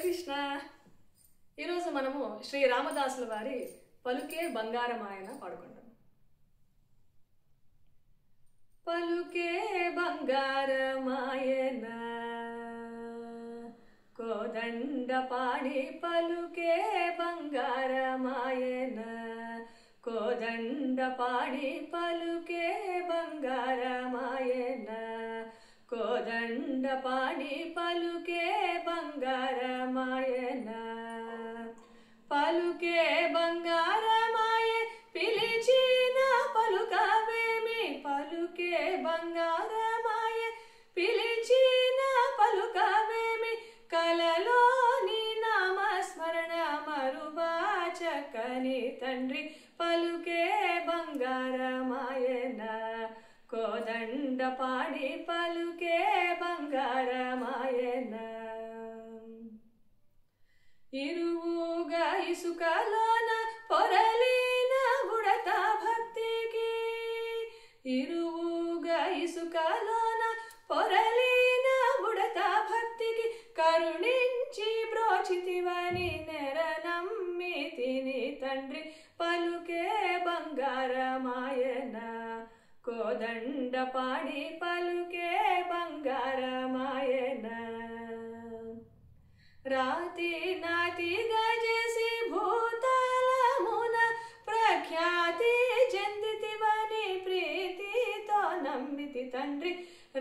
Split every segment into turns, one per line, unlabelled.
కృష్ణ. ఈరోజు మనము శ్రీ రామదాసుల వారి పలుకే బంగారమాయన పాడుకుంటాం. పలుకే బంగారమాయన కోదండ పాడి పలుకే బంగారమాయన కోదండ పాడి పలుకే బంగారమాయన కోదండ పాడి పలుకే బంగారమాయన పలుకే బంగారమాయ పిలిచిన పలుకవేమి పలుకే బంగారమాయ పిలిచిన పలుకవేమి కలలోని నామస్మరణ మరువాచకని తండ్రి పలుకే బంగారమాయన కోదండ పాడి పలుకే బంగారమాయన ఇరువుగా ఇసుకలోన పొరలిన ఉడత భక్తికి ఇరువుగా ఇసుకలోన పొరలిన ఉడత భక్తికి కరుణించి బ్రోచితివని నెర నమ్మితిని తండ్రి పలుకే బంగారమాయన కోదండ పాడి పలుకే బంగారమాయన రాతి నాతిగా చేసి భూతాళమున ప్రఖ్యాతి చెందితివని ప్రీతితో నమ్మితి తండ్రి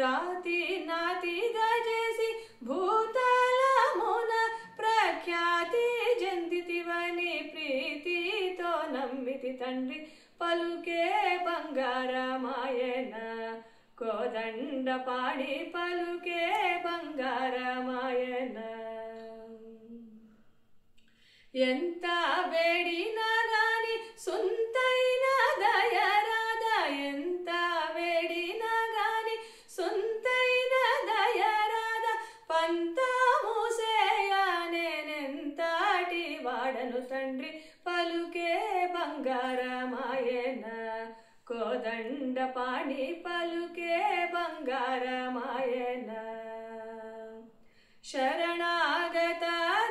రాతి నాతిగా చేసి భూతాళమున ప్రఖ్యాతి చెందితివని ప్రీతితో నమ్మితి తండ్రి పలుకే బంగారమాయన కోదండ పాడి పలుకే బంగారమాయన ఎంత వేడినా గాని సొంతైన దయరాద ఎంత వేడినా గాని సొంతైన దయరాద పంతమూసేయనేనెంతటి వాడను తండ్రి పలుకే బంగారమాయన కోదండ పాడి పలుకే బంగారమాయన శరణాగత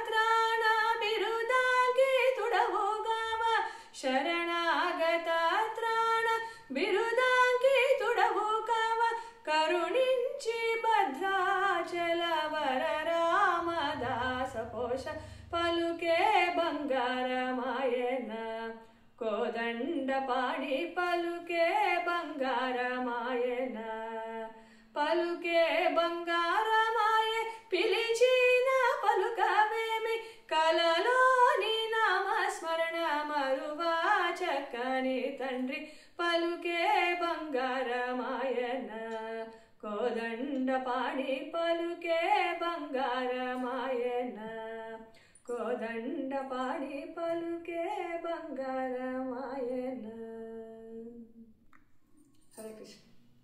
త్రాణ బిరుదాంగి తుడవుగావ శరణాగత త్రాణ బిరుదాంగి తుడవుగావ కరుణించి భద్రాచల వర రామదాస పోష పలుకే బంగారమాయన కోదండ పాడి పలుకే బంగారమాయన పలుకే బంగారమాయ పిలిచిన పలుకవేమి కలలోని నామస్మరణ మరువాచకని తండ్రి పలుకే బంగారమాయన కోదండ పాడి పలుకే బంగారమాయన కోదండ పాడి పలుకే బంగారమాయన.